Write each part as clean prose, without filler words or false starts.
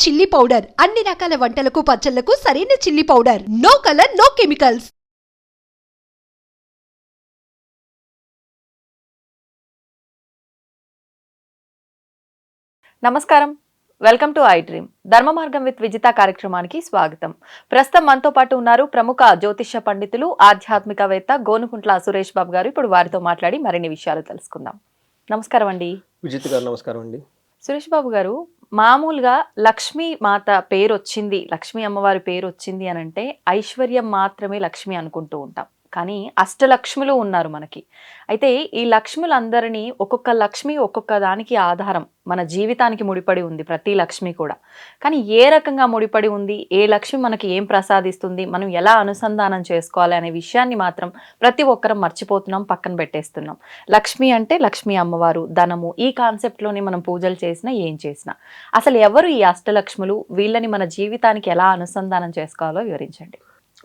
Chilli powder అన్ని రకాల వంటలకు పచ్చళ్లకు సరైన chilli powder. No colour, no chemicals. నమస్కారం, వెల్కమ్ టు ఐ డ్రీమ్. ధర్మ మార్గం విత్ విజిత కార్యక్రమానికి స్వాగతం. ప్రస్తుతం మనతో పాటు ఉన్నారు ప్రముఖ జ్యోతిష్య పండితులు, ఆధ్యాత్మికవేత్త గోనుకుంట్ల సురేష్ బాబు గారు. ఇప్పుడు వారితో మాట్లాడి మరిన్ని విషయాలు తెలుసుకుందాం. నమస్కారం అండి. విజిత గారు నమస్కారం అండి. సురేష్ బాబు గారు, మామూలుగా లక్ష్మీ మాత పేరు వచ్చింది, లక్ష్మీ అమ్మవారి పేరు వచ్చింది అని అంటే ఐశ్వర్యం మాత్రమే లక్ష్మి అనుకుంటూ ఉంటాం. కానీ అష్టలక్ష్ములు ఉన్నారు మనకి. అయితే ఈ లక్ష్ములందరినీ ఒక్కొక్క లక్ష్మి ఒక్కొక్క దానికి ఆధారం, మన జీవితానికి ముడిపడి ఉంది ప్రతి లక్ష్మి కూడా. కానీ ఏ రకంగా ముడిపడి ఉంది, ఏ లక్ష్మి మనకి ఏం ప్రసాదిస్తుంది, మనం ఎలా అనుసంధానం చేసుకోవాలి అనే విషయాన్ని మాత్రం ప్రతి ఒక్కరం మర్చిపోతున్నాం, పక్కన పెట్టేస్తున్నాం. లక్ష్మి అంటే లక్ష్మీ అమ్మవారు, ధనము, ఈ కాన్సెప్ట్లోనే మనం పూజలు చేసినా ఏం చేసినా. అసలు ఎవరు ఈ అష్టలక్ష్ములు, వీళ్ళని మన జీవితానికి ఎలా అనుసంధానం చేసుకోవాలో వివరించండి.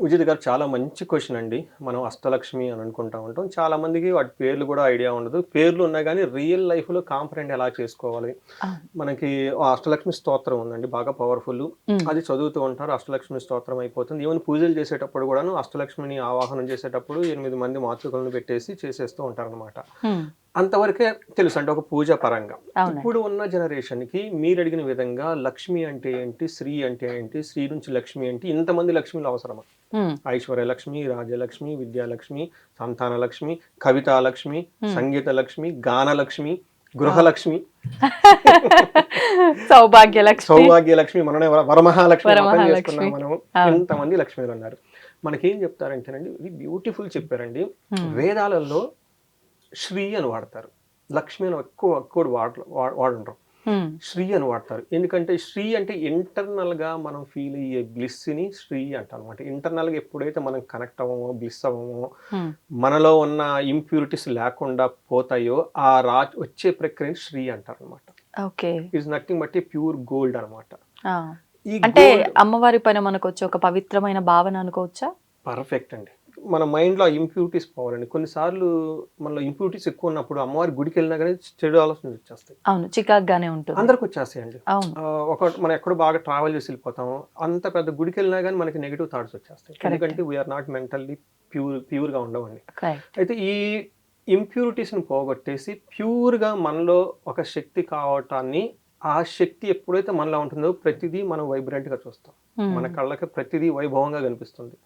విజిత గారు చాలా మంచి క్వశ్చన్ అండి. మనం అష్టలక్ష్మి అని అనుకుంటా ఉంటాం, చాలా మందికి వాటి పేర్లు కూడా ఐడియా ఉండదు. పేర్లు ఉన్నాయి కానీ రియల్ లైఫ్లో కాంపరెంట్ ఎలా చేసుకోవాలి. మనకి అష్టలక్ష్మి స్తోత్రం ఉందండి, బాగా పవర్ఫుల్. అది చదువుతూ ఉంటారు, అష్టలక్ష్మి స్తోత్రం అయిపోతుంది. ఈవెన్ పూజలు చేసేటప్పుడు కూడాను అష్టలక్ష్మిని ఆవాహనం చేసేటప్పుడు 8 మంది మాతృకులను పెట్టేసి చేసేస్తూ ఉంటారనమాట. అంతవరకే తెలుసు అంటే ఒక పూజ పరంగా. ఇప్పుడు ఉన్న జనరేషన్ కి మీరు అడిగిన విధంగా లక్ష్మి అంటే ఏంటి, శ్రీ అంటే ఏంటి, శ్రీ నుంచి లక్ష్మి ఏంటి, ఇంతమంది లక్ష్మిలు అవసరమా? ఐశ్వర్య లక్ష్మి, రాజ్యలక్ష్మి, విద్యాలక్ష్మి, సంతాన లక్ష్మి, కవితా లక్ష్మి, సంగీత లక్ష్మి, గానలక్ష్మి, గృహలక్ష్మి, సౌభాగ్యలక్ష్మి, మననే వరమహాలక్ష్మి చేసుకున్నాం మనం. ఇంతమంది లక్ష్మిలు ఉన్నారు. మనకేం చెప్తారంటేనండి, ఇది బ్యూటిఫుల్ చెప్పారండి. వేదాలలో శ్రీ అని వాడతారు, లక్ష్మి అని ఎక్కువ వాడుంటారు. శ్రీ అని వాడతారు ఎందుకంటే శ్రీ అంటే ఇంటర్నల్ గా మనం ఫీల్ అయ్యే బ్లిస్ ని శ్రీ అంటారు అనమాట. ఇంటర్నల్ గా ఎప్పుడైతే మనం కనెక్ట్ అవ్వమో, బ్లిస్ అవ్వమో, మనలో ఉన్న ఇంప్యూరిటీస్ లేకుండా పోతాయో ఆ వచ్చే ప్రక్రియని శ్రీ అంటారు అనమాట. It's nothing but A pure gold అనమాట. అంటే అమ్మవారి పైన మనకు వచ్చే ఒక పవిత్రమైన భావన అనుకోవచ్చా? పర్ఫెక్ట్ అండి. మన మైండ్లో ఇంప్యూరిటీస్ పోవాలండి. కొన్నిసార్లు మనలో ఇంప్యూరిటీస్ ఎక్కువ ఉన్నప్పుడు అమ్మవారి గుడికి వెళ్ళినా కానీ చెడు ఆలోచనలు వచ్చేస్తాయి. అవును, చికాగ్గానే ఉంటుంది, అందరికి వచ్చేస్తాయండి. మనం ఎక్కడో బాగా ట్రావెల్ చేసి వెళ్ళిపోతాం, అంత పెద్ద గుడికి వెళ్ళినా కానీ మనకి నెగిటివ్ థాట్స్ వచ్చేస్తాయి. ఎందుకంటే వీఆర్ నాట్ మెంటల్లీ ప్యూర్గా ఉండవండి. అయితే ఈ ఇంప్యూరిటీస్ని పోగొట్టేసి ప్యూర్గా మనలో ఒక శక్తి కావటాన్ని, ఆ శక్తి ఎప్పుడైతే మనలో ఉంటుందో ప్రతిదీ మనం వైబ్రెంట్గా చూస్తాం, మన కళ్ళకి ప్రతిదీ వైభవంగా కనిపిస్తుంది.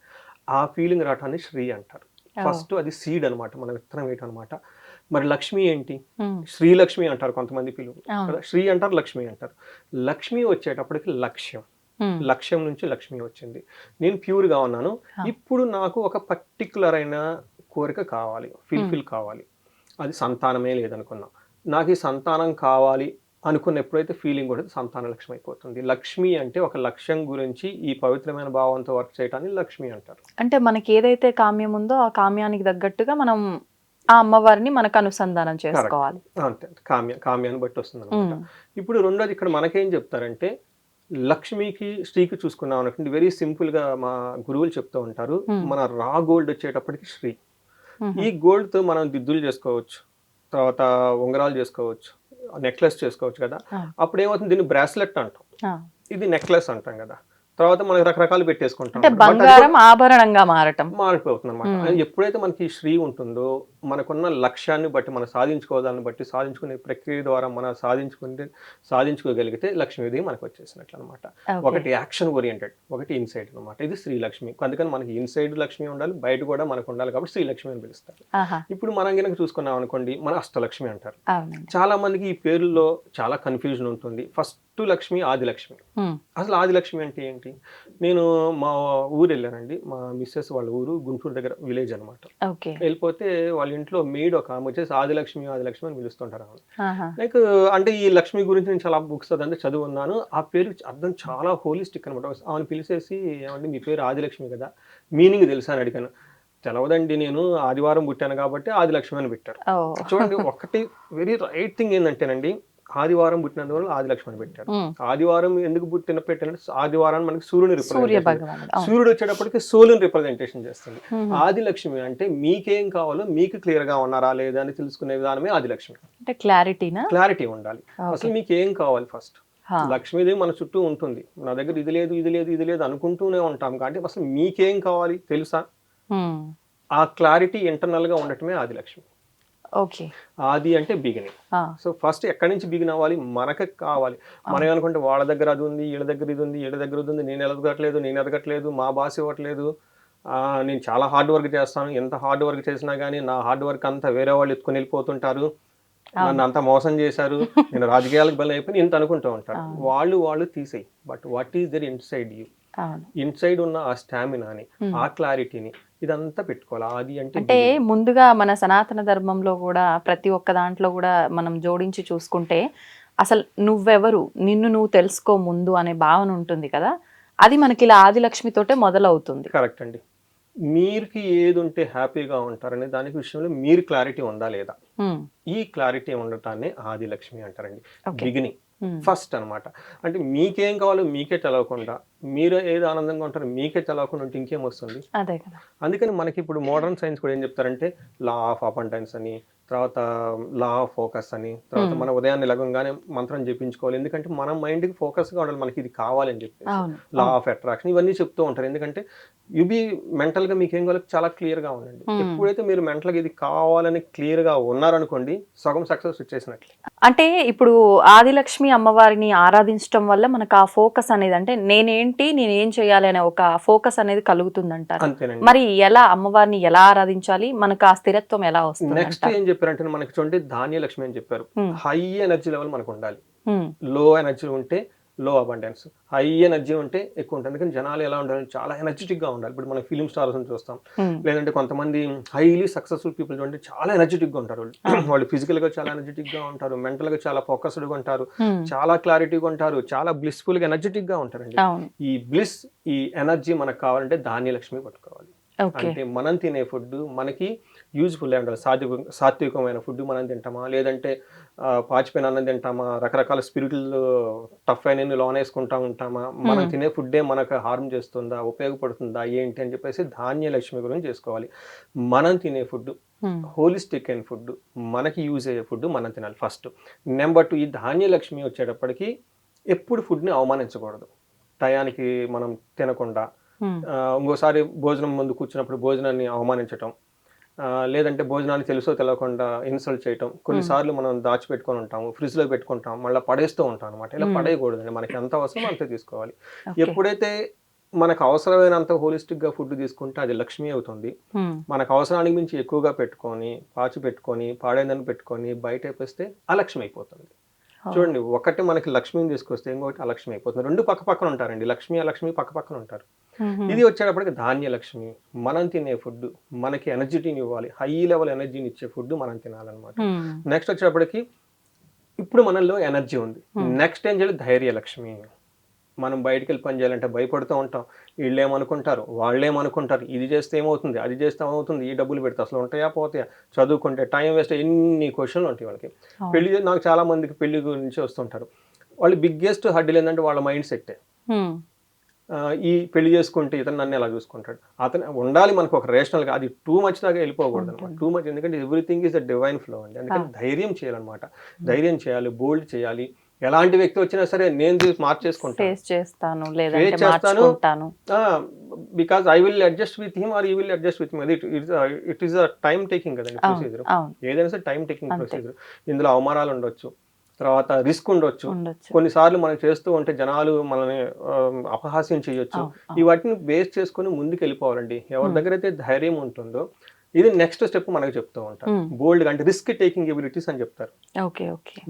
ఆ ఫీలింగ్ రావటాన్ని శ్రీ అంటారు. ఫస్ట్ అది సీడ్ అనమాట, మన విత్తనం వేయటం అనమాట. మరి లక్ష్మి ఏంటి? శ్రీలక్ష్మి అంటారు కొంతమంది పిలువు కదా, శ్రీ అంటారు, లక్ష్మి అంటారు. లక్ష్మి వచ్చేటప్పటికి లక్ష్యం నుంచి లక్ష్మి వచ్చింది. నేను ప్యూర్గా ఉన్నాను, ఇప్పుడు నాకు ఒక పర్టికులర్ అయిన కోరిక కావాలి, ఫుల్ఫిల్ కావాలి. అది సంతానమే లేదనుకున్నాం, నాకు ఈ సంతానం కావాలి అనుకున్న ఎప్పుడైతే ఫీలింగ్ కూడా సంతాన లక్ష్మి అయిపోతుంది. లక్ష్మి అంటే ఒక లక్ష్యం గురించి ఈ పవిత్రమైన భావంతో వర్క్ చేయటాన్ని లక్ష్మి అంటారు. అంటే మనకి ఏదైతే కామ్యం ఉందో ఆ కామ్యానికి తగ్గట్టుగా మనం ఆ అమ్మవారిని మనకు అనుసంధానం చేసుకోవాలి. అంతే, కామ్యాన్ని బట్టి వస్తుంది అనమాట. ఇప్పుడు రెండోది ఇక్కడ మనకేం చెప్తారంటే, లక్ష్మికి శ్రీకి చూసుకున్నాం అనుకోండి, వెరీ సింపుల్ గా మా గురువులు చెప్తూ ఉంటారు, మన రా గోల్డ్ వచ్చేటప్పటికి శ్రీ. ఈ గోల్డ్ తో మనం దిద్దులు చేసుకోవచ్చు, తర్వాత ఉంగరాలు చేసుకోవచ్చు, నెక్లెస్ చేసుకోవచ్చు కదా. అప్పుడు ఏమవుతుంది, దీన్ని బ్రాస్లెట్ అంటాం, ఇది నెక్లెస్ అంటాం కదా. తర్వాత మనకి రకరకాలు పెట్టేసుకుంటాం, ఆభరణంగా మారిపోతుంది అనమాట. ఎప్పుడైతే మనకి శ్రీ ఉంటుందో, మనకున్న లక్ష్యాన్ని బట్టి, మనం సాధించుకోవడాన్ని బట్టి, సాధించుకునే ప్రక్రియ ద్వారా మనం సాధించుకోగలిగితే లక్ష్మీదేవి మనకు వచ్చేసినట్లు అనమాట. ఒకటి యాక్షన్ ఓరియంటెడ్, ఒకటి ఇన్సైడ్ అనమాట. ఇది శ్రీలక్ష్మి. అందుకని మనకి ఇన్సైడ్ లక్ష్మి ఉండాలి, బయట కూడా మనకు ఉండాలి, కాబట్టి శ్రీలక్ష్మి అని పిలుస్తారు. ఇప్పుడు మనం కనుక చూసుకున్నాం అనుకోండి, మన అష్టలక్ష్మి అంటారు. చాలా మందికి ఈ పేర్లలో చాలా కన్ఫ్యూజన్ ఉంటుంది. ఫస్ట్ లక్ష్మి ఆదిలక్ష్మి. అసలు ఆదిలక్ష్మి అంటే ఏంటి? నేను మా ఊరు వెళ్ళానండి, మా మిస్సెస్ వాళ్ళ ఊరు గుంటూరు దగ్గర విలేజ్ అనమాట. వెళ్ళిపోతే వాళ్ళ ఇంట్లో మెయిడ్ ఒక ఆమె వచ్చేసి ఆదిలక్ష్మి అని పిలుస్తుంటారు. లైక్ అంటే ఈ లక్ష్మి గురించి నేను చాలా బుక్స్ అదంటే చదువున్నాను. ఆ పేరు అర్థం చాలా హోలిస్టిక్ అనమాట. ఆమెను పిలిచేసి, ఏమంటే మీ పేరు ఆదిలక్ష్మి కదా, మీనింగ్ తెలుసా అని అడిగాను. తెలవదండి, నేను ఆదివారం పుట్టాను కాబట్టి ఆదిలక్ష్మి అని పెట్టారు. చూడండి, ఒకటి వెరీ రైట్ థింగ్ ఏంటంటేనండి, ఆదివారం పుట్టినందువల్ల ఆదిలక్ష్మి అని పెట్టారు. ఆదివారం ఎందుకు పెట్టినట్టు, ఆదివారాన్ని మనకి సూర్యుడు వచ్చేటప్పటికి సూర్యుని రిప్రజెంటేషన్ చేస్తుంది. ఆదిలక్ష్మి అంటే మీకేం కావాలో మీకు క్లియర్ గా ఉన్నారా లేదా అని తెలుసుకునే విధానమే ఆదిలక్ష్మి. అంటే క్లారిటీ ఉండాలి. అసలు మీకు ఏం కావాలి ఫస్ట్, హా. లక్ష్మీదేవి మన చుట్టూ ఉంటుంది. నా దగ్గర ఇది లేదు ఇది లేదు ఇది లేదు అనుకుంటూనే ఉంటాం. కాబట్టి అసలు మీకేం కావాలి తెలుసా? ఉమ్. ఆ క్లారిటీ ఇంటర్నల్ గా ఉండటమే ఆదిలక్ష్మి. ఓకే. ఆది అంటే బిగినింగ్. ఆ. సో ఫస్ట్ ఎక్కడి నుంచి బిగిన్ అవ్వాలి? మనకు కావాలి. మనం ఏమనుకుంటే వాళ్ళ దగ్గర అది ఉంది, వీళ్ళ దగ్గర ఇది ఉంది, వీళ్ళ దగ్గర ఇది ఉంది, నేను ఎదగట్లేదు, మా బాస్ ఇవ్వట్లేదు, నేను చాలా హార్డ్ వర్క్ చేస్తాను, ఎంత హార్డ్ వర్క్ చేసినా కానీ నా హార్డ్ వర్క్ అంతా వేరే వాళ్ళు ఎత్తుకొని వెళ్ళిపోతుంటారు, నన్ను అంతా మోసం చేశారు, నేను రాజకీయాలకు బలం అయిపోయి ఇంత అనుకుంటూ ఉంటారు. వాళ్ళు తీసేయి. But what is there inside you? Inside ఉన్న ఆ స్టామినాని, ఆ క్లారిటీని ఇదంతా పెట్టుకోవాలి. ఆది అంటే ముందుగా మన సనాతన ధర్మంలో కూడా ప్రతి ఒక్క దాంట్లో కూడా మనం జోడించి చూసుకుంటే అసలు నువ్వెవరు, నిన్ను నువ్వు తెలుసుకో ముందు అనే భావన ఉంటుంది కదా, అది మనకి ఇలా ఆదిలక్ష్మితోటే మొదలవుతుంది. కరెక్ట్ అండి. మీరుకి ఏది ఉంటే హ్యాపీగా ఉంటారనే దానికి విషయంలో మీరు క్లారిటీ ఉందా లేదా, ఈ క్లారిటీ ఉండటాన్ని ఆదిలక్ష్మి అంటారండి. బిగినింగ్ ఫస్ట్ అన్నమాట. అంటే మీకేం కావాలో మీకే తెలవకుండా, మీరు ఏది ఆనందంగా ఉంటారో మీకే తెలవకుండా ఉంటే ఇంకేం వస్తుంది? అదే కదా. అందుకని మనకి ఇప్పుడు మోడర్న్ సైన్స్ కూడా ఏం చెప్తారంటే లా ఆఫ్ అబండెన్స్ అని, తర్వాత లా ఆఫ్ ఫోకస్ అని, తర్వాత మన ఉదయాన్నే లగంగానే మంత్రం జపించుకోవాలి. ఎందుకంటే మన మైండ్కి ఫోకస్గా ఉండాలి, మనకి ఇది కావాలని చెప్పి. లా ఆఫ్ అట్రాక్షన్ ఇవన్నీ చెప్తూ ఉంటారు. ఎందుకంటే ఇవి మెంటల్గా మీకు ఏం కావాలో చాలా క్లియర్గా ఉండండి. ఎప్పుడైతే మీరు మెంటల్గా ఇది కావాలని క్లియర్గా ఉన్నారనుకోండి, సగం సక్సెస్ వచ్చేసినట్లే. అంటే ఇప్పుడు ఆదిలక్ష్మి అమ్మవారిని ఆరాధించడం వల్ల మనకు ఆ ఫోకస్ అనేది, అంటే నేనేం చేయాలి అనే ఒక ఫోకస్ అనేది కలుగుతుందంటారు. అంతేనండి. మరి ఎలా అమ్మవారిని ఎలా ఆరాధించాలి, మనకు ఆ స్థిరత్వం ఎలా వస్తుంది? నెక్స్ట్ ఏం చెప్పారంటే మనకి చూడండి ధాన్యలక్ష్మి అని చెప్పారు. హై ఎనర్జీ లెవెల్ మనకు ఉండాలి. లో ఎనర్జీ ఉంటే లో అబండెన్స్, హై ఎనర్జీ ఉంటే ఎక్కువ ఉంటుంది. అందుకని జనాలు ఎలా ఉండాలి? చాలా ఎనర్జెటిక్ గా ఉండాలి. ఇప్పుడు మనం ఫిలిం స్టార్స్ చూస్తాం, లేదంటే కొంతమంది హైలీ సక్సెస్ఫుల్ పీపుల్ చూడండి చాలా ఎనర్జెటిక్ గా ఉంటారు. వాళ్ళు ఫిజికల్ గా చాలా ఎనర్జెటిక్ గా ఉంటారు, మెంటల్ గా చాలా ఫోకస్డ్ గా ఉంటారు, చాలా క్లారిటీగా ఉంటారు, చాలా బ్లిస్ఫుల్ గా ఎనర్జెటిక్ గా ఉంటారండి. ఈ బ్లిస్, ఈ ఎనర్జీ మనకు కావాలంటే ధాన్యలక్ష్మి పట్టుకోవాలి. అంటే మనం తినే ఫుడ్ మనకి యూజ్ఫుల్ ఉండాలి. సాత్వికమైన ఫుడ్ మనం తింటామా, లేదంటే పాచిపోయిన అన్నం తింటామా, రకరకాల స్పిరిట్లు టఫ్ అయిన లోన్ వేసుకుంటా ఉంటామా, మనం తినే ఫుడ్డే మనకు హార్మ్ చేస్తుందా, ఉపయోగపడుతుందా ఏంటి అని చెప్పేసి ధాన్యలక్ష్మి గురించి చేసుకోవాలి. మనం తినే ఫుడ్ హోలిస్టిక్ అయిన ఫుడ్, మనకి యూజ్ అయ్యే ఫుడ్ మనం తినాలి ఫస్ట్. నెంబర్ 2, ఈ ధాన్యలక్ష్మి వచ్చేటప్పటికి ఎప్పుడు ఫుడ్ని అవమానించకూడదు. టయానికి మనం తినకుండా, ఇంకోసారి భోజనం ముందు కూర్చున్నప్పుడు భోజనాన్ని అవమానించటం, లేదంటే భోజనాన్ని తెలుసో తెలియకుండా ఇన్సల్ట్ చేయటం. కొన్నిసార్లు మనం దాచిపెట్టుకొని ఉంటాము, ఫ్రిడ్జ్లో పెట్టుకుంటాం, మళ్ళీ పడేస్తూ ఉంటాం అనమాట. ఇలా పడేయకూడదండి. మనకి ఎంత అవసరం అంతే తీసుకోవాలి. ఎప్పుడైతే మనకు అవసరమైనంత హోలిస్టిక్గా ఫుడ్ తీసుకుంటే అది లక్ష్మి అవుతుంది. మనకు అవసరానికి మించి ఎక్కువగా పెట్టుకొని, పాచి పెట్టుకొని, పాడైందని పెట్టుకొని బయట వేస్తే అలక్ష్మి అయిపోతుంది. చూడండి, ఒకటి మనకి లక్ష్మిని తీసుకొస్తే ఇంకొకటి అలక్ష్మి అయిపోతుంది. రెండు పక్క పక్కన ఉంటారండి. లక్ష్మి అలక్ష్మి పక్క పక్కన ఉంటారు. ఇది వచ్చేటప్పటికి ధాన్యలక్ష్మి, మనం తినే ఫుడ్ మనకి ఎనర్జీని ఇవ్వాలి, హై లెవెల్ ఎనర్జీని ఇచ్చే ఫుడ్ మనం తినాలన్నమాట. నెక్స్ట్ వచ్చేటప్పటికి ఇప్పుడు మనలో ఎనర్జీ ఉంది. నెక్స్ట్ ఏం చేయాలి? ధైర్యలక్ష్మి. మనం బయటికి వెళ్ళి పని చేయాలంటే భయపడుతూ ఉంటాం. వీళ్ళు ఏమనుకుంటారు, వాళ్ళు ఏమనుకుంటారు, ఇది చేస్తే ఏమవుతుంది, అది చేస్తే ఏమవుతుంది, ఈ డబ్బులు పెడితే అసలు ఉంటాయా పోతాయా, చదువుకుంటే టైం వేస్ట్, ఎన్ని క్వశ్చన్లు ఉంటాయి వాళ్ళకి. పెళ్లి నాకు చాలా మందికి పెళ్లి గురించి వస్తుంటారు. వాళ్ళు బిగ్గెస్ట్ హడ్డీలు ఏంటంటే వాళ్ళ మైండ్ సెట్టే. ఈ పెళ్లి చేసుకుంటే ఇతను నన్ను ఎలా చూసుకుంటాడు, అతను ఉండాలి మనకు ఒక రేషనల్గా. అది టూ మచ్ దాకా వెళ్ళిపోకూడదు అనమాట. టూ మచ్, ఎందుకంటే everything is a divine flow అండి. అందుకని ధైర్యం చేయాలన్నమాట. ధైర్యం చేయాలి, బోల్డ్ చేయాలి. ఎలాంటి వ్యక్తి వచ్చినా సరే నేను మార్చేసుకుంటాను, because I will adjust with him are you will adjust with me. It is a time taking కదండి ప్రొసీజర్. ఏదైనా సరే టైం టేకింగ్ ప్రొసీజర్. ఇందులో అవమానాలు ఉండొచ్చు, తర్వాత రిస్క్ ఉండొచ్చు. కొన్నిసార్లు మనం చేస్తూ ఉంటే జనాలు మనల్ని అపహాస్యం చేయొచ్చు. ఈ వాటిని బేస్ చేసుకుని ముందుకు వెళ్ళిపోవాలండి. ఎవరి దగ్గర అయితే ధైర్యం ఉంటుందో ఇది నెక్స్ట్ స్టెప్ మనకు చెప్తూ ఉంటారు. బోల్డ్గా అంటే రిస్క్ టేకింగ్ ఎబిలిటీస్ అని చెప్తారు.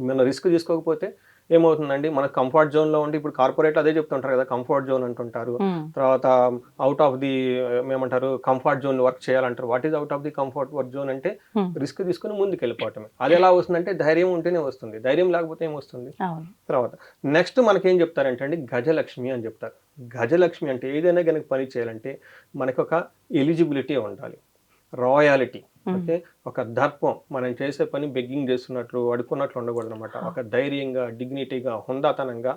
మనం రిస్క్ తీసుకోకపోతే ఏమవుతుందండి, మన కంఫర్ట్ జోన్లో ఉండి, ఇప్పుడు కార్పొరేట్ అదే చెప్తుంటారు కదా, కంఫర్ట్ జోన్ అంటుంటారు. తర్వాత అవుట్ ఆఫ్ ది ఏమంటారు, కంఫర్ట్ జోన్ వర్క్ చేయాలంటారు. What is out of the comfort work zone అంటే రిస్క్ తీసుకుని ముందుకు వెళ్ళిపోవటమే. అది ఎలా వస్తుందంటే ధైర్యం ఉంటేనే వస్తుంది, ధైర్యం లేకపోతే ఏమొస్తుంది. తర్వాత నెక్స్ట్ మనకేం చెప్తారంటే అండి, గజలక్ష్మి అని చెప్తారు. గజలక్ష్మి అంటే ఏదైనా కనుక పని చేయాలంటే మనకు ఒక ఎలిజిబిలిటీ ఉండాలి, రాయాలిటీ, అంటే ఒక దర్పం. మనం చేసే పని బెగ్గింగ్ చేస్తున్నట్లు అడుక్కున్నట్లు ఉండకూడదు అనమాట. ఒక ధైర్యంగా, డిగ్నిటీగా, హుందాతనంగా,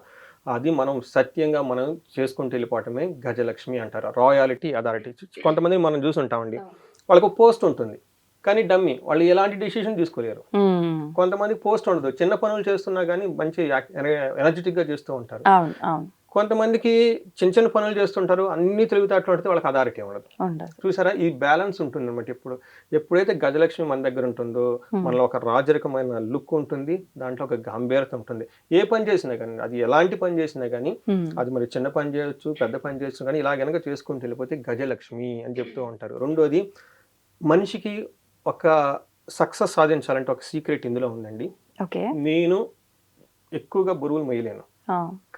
అది మనం సత్యంగా మనం చేసుకుంటూ వెళ్ళిపోవటమే గజలక్ష్మి అంటారు. Royalty, authority. కొంతమంది మనం చూసుంటామండి, వాళ్ళకు పోస్ట్ ఉంటుంది కానీ డమ్మీ, వాళ్ళు ఎలాంటి డిసిషన్ తీసుకోలేరు. ఉమ్. కొంతమంది పోస్ట్ ఉండదు, చిన్న పనులు చేస్తున్నా కానీ మంచి ఎనర్జెటిక్ గా చేస్తూ ఉంటారు. అవును అవును కొంతమందికి చిన్న చిన్న పనులు చేస్తుంటారు, అన్ని తెలివితేటలు ఉంటే వాళ్ళకి అథారిటీ ఉండదు. ఉండదు. చూసారా, ఈ బ్యాలెన్స్ ఉంటుంది అనమాట. ఎప్పుడైతే గజలక్ష్మి మన దగ్గర ఉంటుందో మనలో ఒక రాజరికమైన లుక్ ఉంటుంది, దాంట్లో ఒక గంభీరత ఉంటుంది. ఏ పని చేసినా కానీ, అది ఎలాంటి పని చేసినా కానీ, అది మరి చిన్న పని చేయొచ్చు, పెద్ద పని చేయొచ్చు, కానీ ఇలా గనక చేసుకుంటూ వెళ్ళిపోతే గజలక్ష్మి అని చెప్తూ ఉంటారు. రెండోది, మనిషికి ఒక సక్సెస్ సాధించాలంటే ఒక సీక్రెట్ ఇందులో ఉందండి. ఓకే. నేను ఎక్కువగా బరువులు మొయ్యలేను,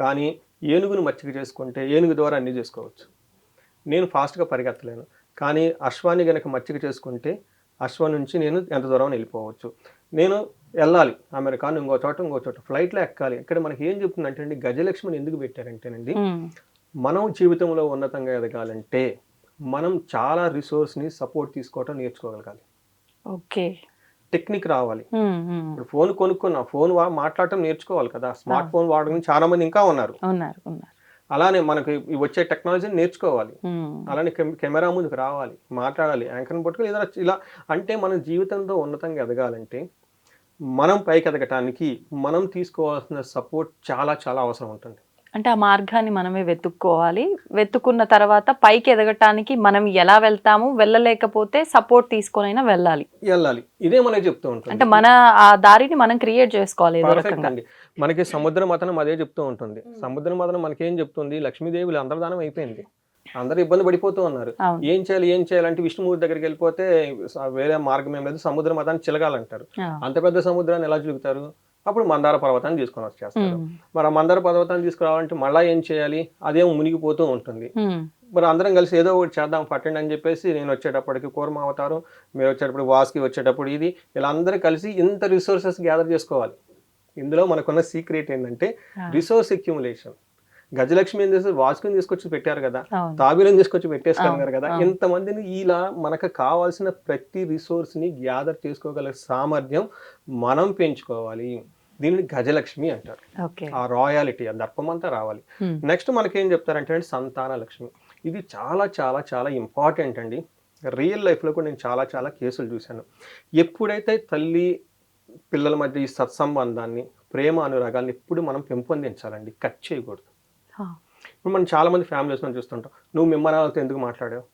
కానీ ఏనుగును మచ్చిక చేసుకుంటే ఏనుగు ద్వారా అన్నీ చేసుకోవచ్చు. నేను ఫాస్ట్గా పరిగెత్తలేను, కానీ అశ్వాన్ని గనక మచ్చిక చేసుకుంటే అశ్వం నుంచి నేను ఎంత దూరం వెళ్ళిపోవచ్చు. నేను వెళ్ళాలి అమెరికా, ఇంకో చోట ఫ్లైట్లో ఎక్కాలి. ఇక్కడ మనకి ఏం చెప్తుందంటే అండి, గజలక్ష్మిని ఎందుకు పెట్టారంటేనండి, మనం జీవితంలో ఉన్నతంగా ఎదగాలంటే మనం చాలా రిసోర్స్ని సపోర్ట్ తీసుకోవటం నేర్చుకోగలగాలి. ఓకే. టెక్నిక్ రావాలి. ఇప్పుడు ఫోన్ కొనుక్కున్నా, ఫోన్ మాట్లాడటం నేర్చుకోవాలి కదా. స్మార్ట్ ఫోన్ వాడడం చాలా మంది ఇంకా ఉన్నారు. అలానే మనకి వచ్చే టెక్నాలజీని నేర్చుకోవాలి. అలానే కెమెరా ముందుకు రావాలి, మాట్లాడాలి, యాంకర్ని పట్టుకుని ఏదైనా ఇలా. అంటే మన జీవితంలో ఉన్నతంగా ఎదగాలంటే మనం పైకి ఎదగటానికి మనం తీసుకోవాల్సిన సపోర్ట్ చాలా చాలా అవసరం ఉంటుంది. అంటే ఆ మార్గాన్ని మనమే వెతుక్కోవాలి. వెతుక్కున్న తర్వాత పైకి ఎదగటానికి మనం ఎలా వెళ్తాము, వెళ్ళలేకపోతే సపోర్ట్ తీసుకొనైనా వెళ్ళాలి. ఇదే మనకి చెప్తూ ఉంటుంది. అంటే మన ఆ దారిని మనం క్రియేట్ చేసుకోవాలి. మనకి సముద్ర మథనం అదే చెప్తూ ఉంటుంది. సముద్ర మథనం మనకేం చెప్తుంది, లక్ష్మీదేవి అంతర్ధానం అయిపోయింది, అందరూ ఇబ్బంది పడిపోతూ ఉన్నారు. ఏం చేయాలంటే విష్ణుమూర్తి దగ్గరికి వెళ్ళిపోతే వేరే మార్గం ఏం లేదు, సముద్ర మథాన్ని చిలగాలంటారు. అంత పెద్ద సముద్రాన్ని ఎలా చిలుగుతారు? అప్పుడు మందార పర్వతాన్ని తీసుకొని వచ్చేస్తారు. మరి ఆ మందార పర్వతాన్ని తీసుకురావాలంటే మళ్ళీ ఏం చేయాలి, అదేమో మునిగిపోతూ ఉంటుంది. మరి అందరం కలిసి ఏదో ఒకటి చేద్దాం పట్టండి అని చెప్పేసి, నేను వచ్చేటప్పటికి కూర్మ అవతారం, మీరు వచ్చేటప్పుడు వాసుకి వచ్చేటప్పుడు ఇది, ఇలా అందరూ కలిసి ఇంత రిసోర్సెస్ గ్యాదర్ చేసుకోవాలి. ఇందులో మనకున్న సీక్రెట్ ఏంటంటే రిసోర్స్ అక్యుములేషన్. గజలక్ష్మి ఏం చేస్తారు, వాసుకుని తీసుకొచ్చి పెట్టారు కదా, తాబేలను తీసుకొచ్చి పెట్టేసుకున్నారు కదా. ఇంతమందిని ఇలా మనకు కావాల్సిన ప్రతి రిసోర్స్ ని గ్యాదర్ చేసుకోగల సామర్థ్యం మనం పెంచుకోవాలి. దీనిని గజలక్ష్మి అంటారు. ఆ రాయాలిటీ, ఆ దర్పం అంతా రావాలి. నెక్స్ట్ మనకేం చెప్తారంటే సంతాన లక్ష్మి. ఇది చాలా చాలా చాలా ఇంపార్టెంట్ అండి. రియల్ లైఫ్లో కూడా నేను చాలా చాలా కేసులు చూశాను. ఎప్పుడైతే తల్లి పిల్లల మధ్య ఈ సత్సంబంధాన్ని, ప్రేమ అనురాగాల్ని ఎప్పుడు మనం పెంపొందించాలండి, కట్ చేయకూడదు. ఇప్పుడు మనం చాలా మంది ఫ్యామిలీస్ మనం చూస్తుంటాం, నువ్వు మిమ్మల్ని ఎందుకు మాట్లాడావు,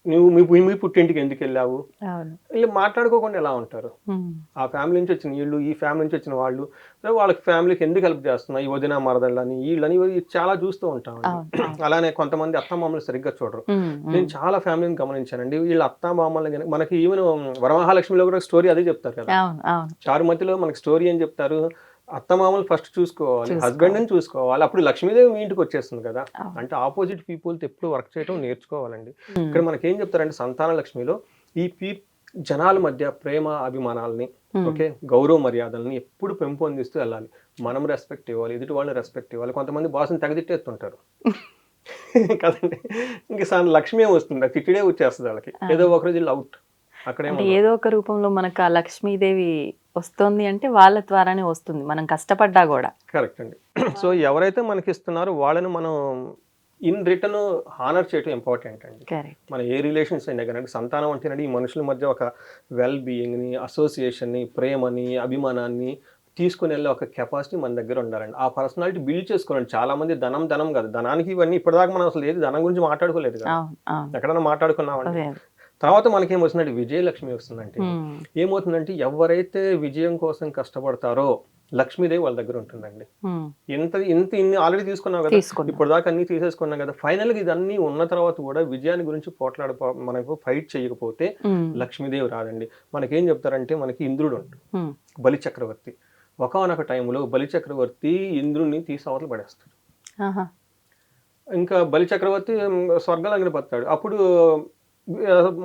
నువ్వు మీ పుట్టింటికి ఎందుకు వెళ్ళావు, వీళ్ళు మాట్లాడుకోకుండా ఎలా ఉంటారు. ఆ ఫ్యామిలీ నుంచి వచ్చిన వీళ్ళు, ఈ ఫ్యామిలీ నుంచి వచ్చిన వాళ్ళు, వాళ్ళకి ఫ్యామిలీకి ఎందుకు హెల్ప్ చేస్తున్నా, ఈ వదిన మరదళ్ళని వీళ్ళని చాలా చూస్తూ ఉంటాం. అలానే కొంతమంది అత్తమామలు సరిగ్గా చూడరు. నేను చాలా ఫ్యామిలీని గమనించానండి. వీళ్ళ అత్తమామల్ని మనకి ఈవెన్ వరమహాలక్ష్మిలో కూడా స్టోరీ అదే చెప్తారు కదా. చారుమతిలో మనకి స్టోరీ ఏం చెప్తారు, అత్తమామలు ఫస్ట్ చూసుకోవాలి, హస్బెండ్ ని చూసుకోవాలి, అప్పుడు లక్ష్మీదేవి మీ ఇంటికి వచ్చేస్తుంది కదా. అంటే ఆపోజిట్ పీపుల్తో ఎప్పుడు వర్క్ చేయడం నేర్చుకోవాలండి. ఇక్కడ మనకేం చెప్తారంటే సంతాన లక్ష్మిలో ఈ జనాల మధ్య ప్రేమ అభిమానాలని, ఓకే, గౌరవ మర్యాదల్ని ఎప్పుడు పెంపొందిస్తూ వెళ్ళాలి. మనం రెస్పెక్ట్ ఇవ్వాలి, ఎదుటి వాళ్ళని రెస్పెక్ట్ ఇవ్వాలి. కొంతమంది బాస్ని తెగదిట్టేస్తుంటారు కదండి. ఇంకా లక్ష్మి వస్తుంది, తిట్టిడే వచ్చేస్తుంది వాళ్ళకి, ఏదో ఒకరోజు అవుట్. అక్కడే ఏదో ఒక రూపంలో మనకు ఆ లక్ష్మీదేవి వస్తుంది అంటే వాళ్ళ ద్వారానే వస్తుంది, మనం కష్టపడ్డా కూడా. కరెక్ట్ అండి. సో ఎవరైతే మనకి ఇస్తున్నారో వాళ్ళని మనం ఇన్ రిటర్న్ హానర్ చేయడం ఇంపార్టెంట్ అండి. మన ఏ రిలేషన్స్ అయినా కానీ, సంతానం అంటేనండి ఈ మనుషుల మధ్య ఒక వెల్ బీయింగ్ని, అసోసియేషన్ని, ప్రేమని, అభిమానాన్ని తీసుకుని వెళ్ళే ఒక కెపాసిటీ మన దగ్గర ఉండాలండి. ఆ పర్సనాలిటీ బిల్డ్ చేసుకోవాలండి. చాలా మంది ధనం కాదు, ధనానికి ఇవన్నీ ఇప్పటిదాకా మనం అసలు ఏది ధనం గురించి మాట్లాడుకోలేదు కదా, ఎక్కడైనా మాట్లాడుకున్నామండి. తర్వాత మనకేం వస్తుందంటే విజయలక్ష్మి వస్తుందంటే ఏమవుతుందంటే, ఎవరైతే విజయం కోసం కష్టపడతారో లక్ష్మీదేవి వాళ్ళ దగ్గర ఉంటుందండి. ఇన్ని ఆల్రెడీ తీసుకున్నాం కదా, ఇప్పుడు దాకా అన్ని తీసేసుకున్నాం కదా, ఫైనల్ గా ఇదన్నీ ఉన్న తర్వాత కూడా విజయాన్ని గురించి మనకు ఫైట్ చేయకపోతే లక్ష్మీదేవి రాదండి. మనకేం చెప్తారంటే, మనకి ఇంద్రుడు ఉంటాడు, బలి చక్రవర్తి. ఒకనొక టైంలో బలి చక్రవర్తి ఇంద్రుడిని అవతల పడేస్తాడు. ఇంకా బలి చక్రవర్తి స్వర్గాలు అగ్నిపడతాడు. అప్పుడు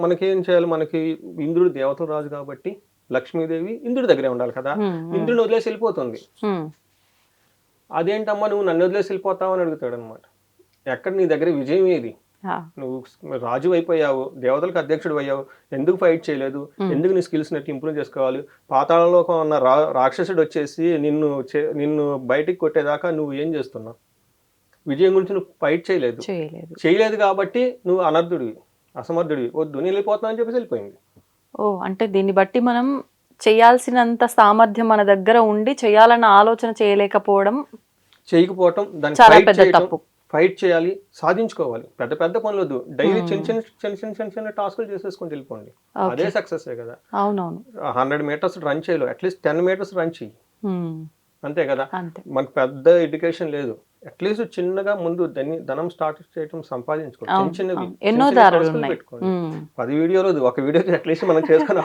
మనకేం చేయాలి, మనకి ఇంద్రుడు దేవతల రాజు కాబట్టి లక్ష్మీదేవి ఇంద్రుడి దగ్గరే ఉండాలి కదా. ఇంద్రుడిని వదిలేసి వెళ్ళిపోతుంది. అదేంటమ్మా నువ్వు నన్ను వదిలేసి వెళ్ళిపోతావు అని అడుగుతాడు అనమాట. ఎక్కడ నీ దగ్గర విజయం ఏది, నువ్వు రాజు అయిపోయావు, దేవతలకు అధ్యక్షుడు అయ్యావు, ఎందుకు ఫైట్ చేయలేదు, ఎందుకు నీ స్కిల్స్ నెట్టి ఇంప్రూవ్ చేసుకోవాలి, పాతాళంలో ఉన్న రాక్షసుడు వచ్చేసి నిన్ను బయటికి కొట్టేదాకా నువ్వు ఏం చేస్తున్నావు, విజయం గురించి నువ్వు ఫైట్ చేయలేదు కాబట్టి నువ్వు అనర్థుడివి, అసమర్థుడివి, వద్దు నేను వెళ్ళిపోతున్నా అని చెప్పేసి వెళ్ళిపోయింది. ఓ అంటే దీన్ని బట్టి మనం చేయాల్సినంత సామర్థ్యం మన దగ్గర ఉండి చేయాలన్న ఆలోచన చేయలేకపోవడం చేయకపోవటం, దాన్ని చాలా ఫైట్ పెద్ద చేయటం, తప్పు. ఫైట్ చేయాలి, సాధించుకోవాలి. పెద్ద పెద్ద పనులు వద్దు, డైలీ Hmm. చిన్న టాస్కులు చేసేసుకొని వెళ్ళిపోండి, అదే సక్సెస్ కదా. అవునవును. 100 మీటర్స్ రన్ చేయలేవు, అట్లీస్ట్ 10 మీటర్స్ రన్ చెయ్యి, Hmm. అంతే కదా. అంతే. మనకు పెద్ద ఎడ్యుకేషన్ లేదు, అట్లీస్ట్ చిన్నగా ముందు ధనం స్టార్ట్ చేయటం, సంపాదించుకోండి. అవును, చిన్నవి అవును. ఎన్నో దారులు ఉన్నాయి. పెట్టుకోండి. Hmm. 10 వీడియోలు వద్దు, ఒక వీడియో అట్లీస్ట్ మనం చేసుకొని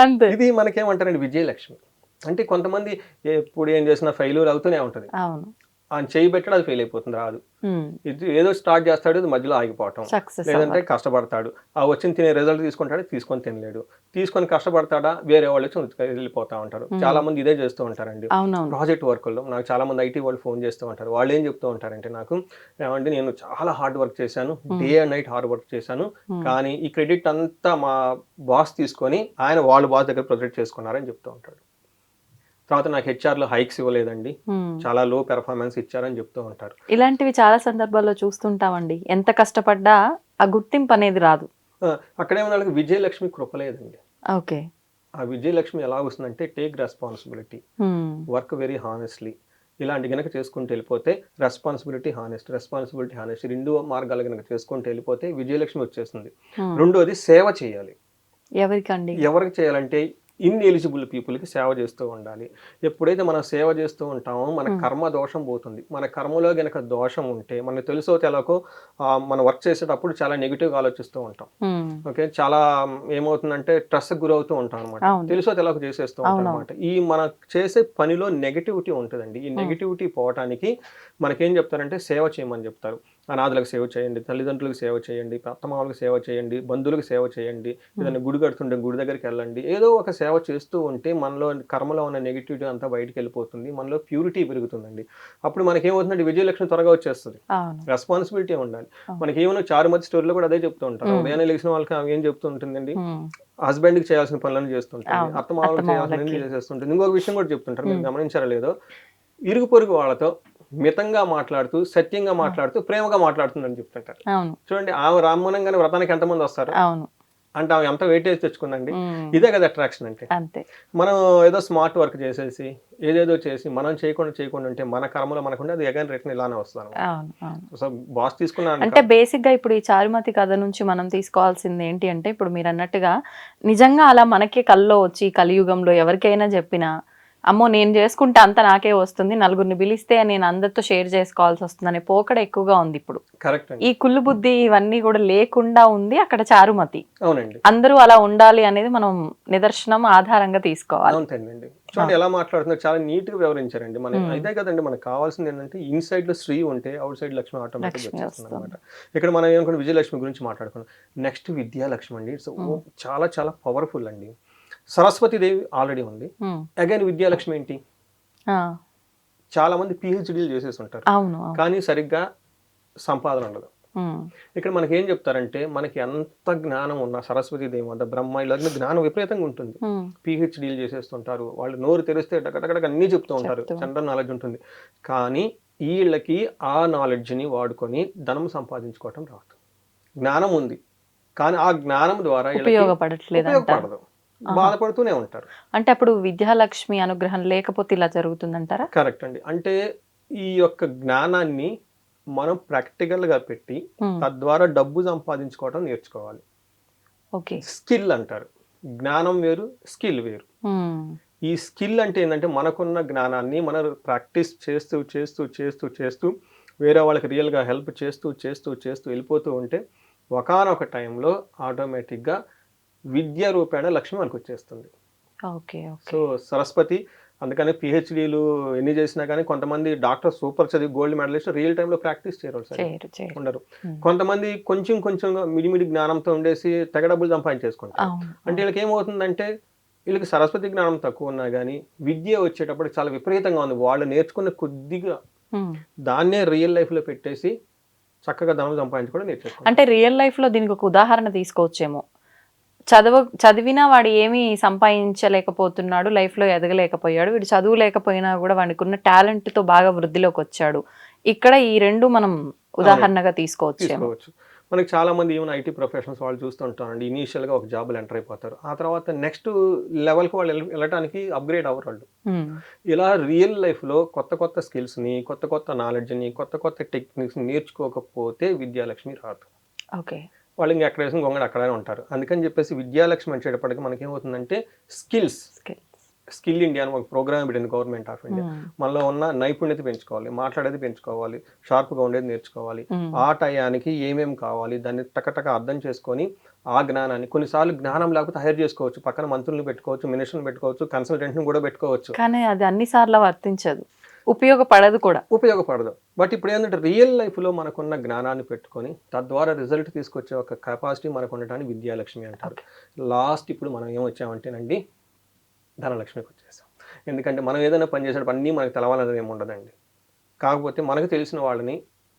అంతే. ఇది మనకేమంటారండి విజయలక్ష్మి అంటే. కొంతమంది ఎప్పుడు ఏం చేసినా ఫెయిల్యూర్ అవుతూనే ఉంటది, అవును. ఆయన చేయి పెట్టాడు అది ఫెయిల్ అయిపోతుంది, రాదు. Hmm. ఇది ఏదో స్టార్ట్ చేస్తాడు, ఇది మధ్యలో ఆగిపోవటం, సక్సెస్ లేదంటే కష్టపడతాడు, ఆ వచ్చిన తినే రిజల్ట్ తీసుకుంటాడు, తీసుకొని తినలేడు, తీసుకొని కష్టపడతాడా, వేరే వాళ్ళు వచ్చి వెళ్ళిపోతా ఉంటారు. చాలా మంది ఇదే చేస్తూ ఉంటారండి. అవునవును. ప్రాజెక్ట్ వర్క్లో నాకు చాలా మంది ఐటీ వాళ్ళు ఫోన్ చేస్తూ ఉంటారు. వాళ్ళు ఏం చెప్తూ ఉంటారంటే, నాకు ఏమంటే నేను చాలా హార్డ్ వర్క్ చేశాను, day and night hard work చేశాను, కానీ ఈ క్రెడిట్ అంతా మా బాస్ తీసుకొని ఆయన వాళ్ళ బాస్ దగ్గర ప్రొజెక్ట్ చేసుకున్నారని చెప్తూ ఉంటాడు. తర్వాత నాకు హెచ్ఆర్లో హైక్స్ ఇవ్వలేదండి, చాలా లో పెర్ఫార్మెన్స్ ఇచ్చారని చెప్తూ ఉంటారు. ఇలాంటివి చాలా సందర్భాల్లో చూస్తుంటామండి. ఎంత కష్టపడ్డా ఆ గుర్తింపు అనేది రాదు. అక్కడేమో వాళ్ళకి విజయలక్ష్మి కృప లేదండి. ఓకే. ఆ విజయలక్ష్మి ఎలా వస్తుందంటే, take responsibility, work very honestly, ఇలాంటి గనక చేసుకుంటూ వెళ్ళిపోతే, రెస్పాన్సిబిలిటీ హానెస్ట్ 2 మార్గాలు గనక చేసుకుంటూ వెళ్ళిపోతే విజయలక్ష్మి వచ్చేస్తుంది. రెండోది సేవ చేయాలి. ఎవరికండి? ఎవరికి చేయాలంటే ఇన్ఎలిజిబుల్ పీపుల్కి సేవ చేస్తూ ఉండాలి. ఎప్పుడైతే మనం సేవ చేస్తూ ఉంటామో మన కర్మ దోషం పోతుంది. మన కర్మలో గనక దోషం ఉంటే, మనకు తెలుసో తెలకో మనం వర్క్ చేసేటప్పుడు చాలా నెగిటివ్గా ఆలోచిస్తూ ఉంటాం. ఓకే, చాలా ఏమవుతుందంటే స్ట్రెస్కి గురవుతూ ఉంటాం అనమాట, తెలుసో తెలకు చేసేస్తూ ఉంటాం అనమాట. ఈ మనం చేసే పనిలో నెగిటివిటీ ఉంటుందండి. ఈ నెగిటివిటీ పోవటానికి మనకేం చెప్తారంటే, సేవ చేయమని చెప్తారు. అనాథలకు సేవ చేయండి, తల్లిదండ్రులకు సేవ చేయండి, అత్తమామలకు సేవ చేయండి, బంధువులకు సేవ చేయండి, ఏదైనా గుడి కడుతుంటే గుడి దగ్గరికి వెళ్ళండి. ఏదో ఒక సేవ చేస్తూ ఉంటే మనలో కర్మలో ఉన్న నెగిటివిటీ అంతా బయటకు వెళ్ళిపోతుంది, మనలో ప్యూరిటీ పెరుగుతుందండి. అప్పుడు మనకేమవుతుందంటే విజయలక్ష్మి త్వరగా వచ్చేస్తుంది. రెస్పాన్సిబిలిటీ ఉండాలి. మనకి ఏమైనా చారుమతి స్టోరీలో కూడా అదే చెప్తూ ఉంటారు. ఉదయాన్నే లేచిన వాళ్ళకి ఏం చెప్తూ ఉంటుందండి, హస్బెండ్కి చేయాల్సిన పనులను చేస్తుంటుంది, అత్తమామలకు చేయాల్సిన చేసేస్తుంటుంది. ఇంకొక విషయం కూడా చెప్తుంటారు, మీరు గమనించారా లేదో, ఇరుగు పొరుగు వాళ్ళతో మితంగా మాట్లాడుతూ, సత్యంగా మాట్లాడుతూ, ప్రేమగా మాట్లాడుతుందని చెప్తుంటారు. చూడండి, ఆమె రామ్మోనంగానే వ్రతానికి ఎంతమంది వస్తారు అంటే, ఆమె ఎంత వెయిటేజ్ తెచ్చుకుందండి. ఇదే కదా అట్రాక్షన్ అంటే. మనం ఏదో స్మార్ట్ వర్క్ చేసేసి, ఏదేదో చేసి, మనం చేయకుండా ఉంటే మన కర్మలో మనకుంటే అది అగైన్ రిటర్న్ ఇలానే వస్తాను. సో బాస్ తీసుకున్నాను అంటే బేసిక్ గా ఇప్పుడు ఈ చారుమతి కథ నుంచి మనం తీసుకోవాల్సింది ఏంటి అంటే, ఇప్పుడు మీరు అన్నట్టుగా నిజంగా అలా మనకే కల్లో వచ్చి కలియుగంలో ఎవరికైనా చెప్పినా, అమ్మో నేను చేసుకుంటే అంత నాకే వస్తుంది, నలుగురిని పిలిస్తే నేను అందరితో షేర్ చేసుకోవాల్సి వస్తుంది అనే పోకడ ఎక్కువగా ఉంది ఇప్పుడు. కరెక్ట్. ఈ కుళ్ళు బుద్ధి ఇవన్నీ కూడా లేకుండా ఉంది అక్కడ చారుమతి. అవునండి, అందరూ అలా ఉండాలి అనేది మనం నిదర్శనం ఆధారంగా తీసుకోవాలి. అవునండి. చూడండి ఎలా మాట్లాడుతున్నారు, చాలా నీట్ గా వివరించారండి. మనం అయితే కదండి మనకు కావాల్సింది ఏంటంటే, ఇన్సైడ్ లో శ్రీ ఉంటే అవుట్ సైడ్ లక్ష్మి ఆటోమేటిక్ వచ్చేస్తుంది అనమాట. ఇక్కడ మనం ఏమనుకుంటే విజయలక్ష్మి గురించి మాట్లాడుకున్నాం. నెక్స్ట్ విద్యాలక్ష్మి అండి. సో చాలా చాలా పవర్ఫుల్ అండి. సరస్వతీదేవి ఆల్రెడీ ఉంది, అగైన్ విద్యాలక్ష్మి ఏంటి, చాలా మంది పిహెచ్డీలు చేసేసి ఉంటారు, కానీ సరిగ్గా సంపాదన ఉండదు. ఇక్కడ మనకి ఏం చెప్తారంటే, మనకి ఎంత జ్ఞానం ఉన్నా సరస్వతీదేవి వద్ద బ్రహ్మ ఇలా జ్ఞానం విపరీతంగా ఉంటుంది, పిహెచ్డీలు చేసేస్తుంటారు, వాళ్ళు నోరు తెరిస్తే డగడగడగ అన్నీ చెప్తూ ఉంటారు, జనరల్ నాలెడ్జ్ ఉంటుంది, కానీ వీళ్ళకి ఆ నాలెడ్జ్ని వాడుకొని ధనం సంపాదించుకోవటం రాదు. జ్ఞానం ఉంది కానీ ఆ జ్ఞానం ద్వారా ఉపయోగపడదు, బాధపడుతూనే ఉంటారు. అంటే అప్పుడు విద్యాలక్ష్మి అనుగ్రహం లేకపోతే ఇలా జరుగుతుందంటారా? కరెక్ట్ అండి. అంటే ఈ యొక్క జ్ఞానాన్ని మనం ప్రాక్టికల్ గా పెట్టి తద్వారా డబ్బు సంపాదించుకోవడం నేర్చుకోవాలి. స్కిల్ అంటారు, జ్ఞానం వేరు, స్కిల్ వేరు. ఈ స్కిల్ అంటే ఏంటంటే, మనకున్న జ్ఞానాన్ని మనం ప్రాక్టీస్ చేస్తూ చేస్తూ చేస్తూ చేస్తూ వేరే వాళ్ళకి రియల్గా హెల్ప్ చేస్తూ చేస్తూ చేస్తూ వెళ్ళిపోతూ ఉంటే ఒకానొక టైంలో ఆటోమేటిక్గా విద్య రూపేణ లక్ష్మి మనకు వచ్చేస్తుంది. సో సరస్వతి అందుకని పిహెచ్డీలు ఎన్ని చేసినా కానీ కొంతమంది డాక్టర్ సూపర్ చదివి గోల్డ్ మెడలిస్ట్ రియల్ టైంలో ప్రాక్టీస్ చేయరు, ఉండరు. కొంతమంది కొంచెం కొంచెంగా మిడిమిడి జ్ఞానంతో ఉండేసి తెగ డబ్బులు సంపాదించేసుకుంటారు. అంటే వీళ్ళకి ఏమవుతుందంటే, వీళ్ళకి సరస్వతి జ్ఞానం తక్కువ ఉన్నా కానీ విద్య వచ్చేటప్పుడు చాలా విపరీతంగా ఉంది. వాళ్ళు నేర్చుకున్న కొద్దిగా దాన్నే రియల్ లైఫ్లో పెట్టేసి చక్కగా ధనం సంపాదించుకోవడం నేర్చుకుంటారు. అంటే రియల్ లైఫ్లో దీనికి ఒక ఉదాహరణ తీసుకోవచ్చేమో. చదివినా వాడు ఏమీ సంపాదించలేకపోతున్నాడు, లైఫ్లో ఎదగలేకపోయాడు, వీడు చదువు లేకపోయినా కూడా వాడికి ఉన్న టాలెంట్తో బాగా వృద్ధిలోకి వచ్చాడు. ఇక్కడ ఈ రెండు మనం ఉదాహరణగా తీసుకోవచ్చు. మనకి చాలా మంది ఈవెన్ ఐటీ ప్రొఫెషనల్స్ వాళ్ళు చూస్తుంటారండి, ఇనీషియల్గా ఒక జాబ్లో ఎంటర్ అయిపోతారు, ఆ తర్వాత నెక్స్ట్ లెవెల్కి వాళ్ళు వెళ్ళటానికి అప్గ్రేడ్ అవ్వరు వాళ్ళు. ఇలా రియల్ లైఫ్లో కొత్త కొత్త స్కిల్స్ని, కొత్త కొత్త నాలెడ్జ్ని, కొత్త కొత్త టెక్నిక్స్ని నేర్చుకోకపోతే విద్యాలక్ష్మి రాదు. ఓకే. వాళ్ళు ఇంకా ఎక్కడ వేసిన గొంగడు అక్కడే ఉంటారు. అందుకని చెప్పేసి విద్యాలక్ష్మి వచ్చేటప్పటికి మనకి ఏమవుతుందంటే స్కిల్ ఇండియా అని ఒక ప్రోగ్రామ్ పెట్టింది గవర్నమెంట్ ఆఫ్ ఇండియా. మనలో ఉన్న నైపుణ్యత పెంచుకోవాలి, మాట్లాడేది పెంచుకోవాలి, షార్ప్గా ఉండేది నేర్చుకోవాలి, ఆ టయానికి ఏమేమి కావాలి దాన్ని టకటక అర్థం చేసుకొని ఆ జ్ఞానాన్ని, కొన్నిసార్లు జ్ఞానం లేకపోతే హైర్ చేసుకోవచ్చు, పక్కన మంత్రులను పెట్టుకోవచ్చు, మినిస్టర్ని పెట్టుకోవచ్చు, కన్సల్టెంట్ని కూడా పెట్టుకోవచ్చు. కానీ అది అన్నిసార్లు వర్తించదు, ఉపయోగపడదు కూడా. బట్ ఇప్పుడు ఏంటంటే రియల్ లైఫ్లో మనకున్న జ్ఞానాన్ని పెట్టుకొని తద్వారా రిజల్ట్ తీసుకొచ్చే ఒక కెపాసిటీ మనకు ఉండటానికి విద్యాలక్ష్మి అంటారు. లాస్ట్ ఇప్పుడు మనం ఏమొచ్చామంటేనండి ధనలక్ష్మికి వచ్చేసాం. ఎందుకంటే మనం ఏదైనా పని చేసేటప్పుడు అన్నీ మనకు తెలవాలనేది ఏమి ఉండదండి. కాకపోతే మనకు తెలిసిన వాళ్ళని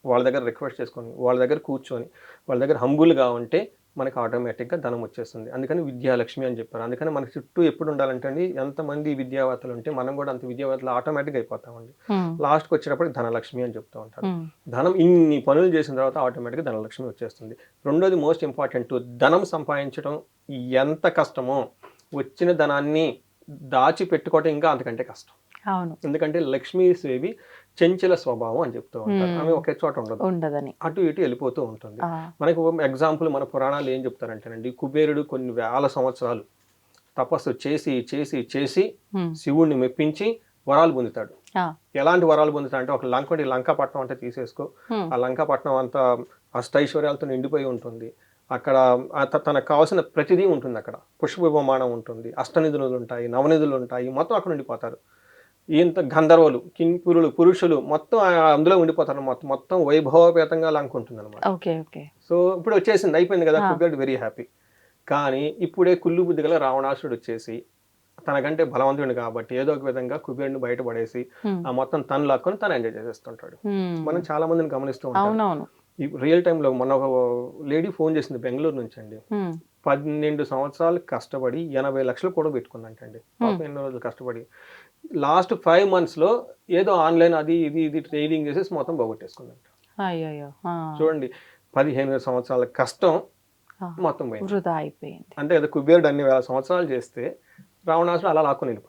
వాళ్ళ దగ్గర రిక్వెస్ట్ చేసుకొని, వాళ్ళ దగ్గర కూర్చొని, వాళ్ళ దగ్గర హంబుల్గా ఉంటే మనకు ఆటోమేటిక్గా ధనం వచ్చేస్తుంది. అందుకని విద్యాలక్ష్మి అని చెప్పారు. అందుకని మనకి చుట్టూ ఎప్పుడు ఉండాలంటే అండి, ఎంతమంది విద్యావేత్తలు ఉంటే మనం కూడా అంత విద్యావేత్తలు ఆటోమేటిక్గా అయిపోతామండి. లాస్ట్కి వచ్చేటప్పుడు ధనలక్ష్మి అని చెప్తూ ఉంటారు. ధనం ఇన్ని పనులు చేసిన తర్వాత ఆటోమేటిక్గా ధనలక్ష్మి వచ్చేస్తుంది. రెండోది మోస్ట్ ఇంపార్టెంట్, ధనం సంపాదించడం ఎంత కష్టమో వచ్చిన ధనాన్ని దాచిపెట్టుకోవటం ఇంకా అంతకంటే కష్టం. అవును. ఎందుకంటే లక్ష్మీదేవి చంచల స్వభావం అని చెప్తూ ఉంటారు. ఆమె ఒకే చోట ఉండదని అటు ఇటు వెళ్ళిపోతూ ఉంటుంది. మనకు ఎగ్జాంపుల్ మన పురాణాలు ఏం చెప్తారంటేనండి, కుబేరుడు కొన్ని వేల సంవత్సరాలు తపస్సు చేసి చేసి చేసి శివుణ్ణి మెప్పించి వరాలు పొందుతాడు. ఎలాంటి వరాలు పొందుతాడు అంటే, ఒక లంకాపట్నం అంటే తీసేసుకో, ఆ లంకాపట్నం అంతా అష్టైశ్వర్యాలతో నిండిపోయి ఉంటుంది. అక్కడ తనకు కావాల్సిన ప్రతిదీ ఉంటుంది. అక్కడ పుష్ప విమానం ఉంటుంది, అష్టనిధులు ఉంటాయి, నవనిధులు ఉంటాయి, మొత్తం అక్కడ ఉండిపోతారు. ఇంత గంధర్వులు, కింపురులు, పురుషులు మొత్తం అందులో ఉండిపోతారు. మొత్తం వైభవపేతంగా లంక ఉంటుంది అనమాట. సో ఇప్పుడు వచ్చేసింది, అయిపోయింది కదా, కుబేరుడు వెరీ హ్యాపీ. కానీ ఇప్పుడే కుళ్ళు బుద్ధి గల రావణాసురుడు వచ్చేసి తనకంటే బలవంతుడు కాబట్టి ఏదో ఒక విధంగా కుబేరుని బయటపడేసి ఆ మొత్తం తను లాక్కొని తను ఎంజాయ్ చేసేస్తుంటాడు. మనం చాలా మందిని గమనిస్తూ ఉంటాం. ఈ రియల్ టైంలో మొన్న ఒక లేడీ ఫోన్ చేసింది బెంగళూరు నుంచి అండి. 12 సంవత్సరాలు కష్టపడి 80 లక్షలు కూడా పెట్టుకుందంటండి. ఎన్నో రోజులు కష్టపడి లాస్ట్ 5 monthsలో ఏదో ఆన్లైన్ అది ఇది ట్రైనింగ్ చేసేసి మొత్తం పోగొట్టేసుకుందంట. చూడండి, 15 సంవత్సరాల కష్టం మొత్తం పోయింది, వృధా అయిపోయింది. అంతే కదా, కుబేరుడు అన్ని వేల సంవత్సరాలు చేస్తే రావణాసుడు అలా లాక్కొని వెళ్ళిపోయాడు.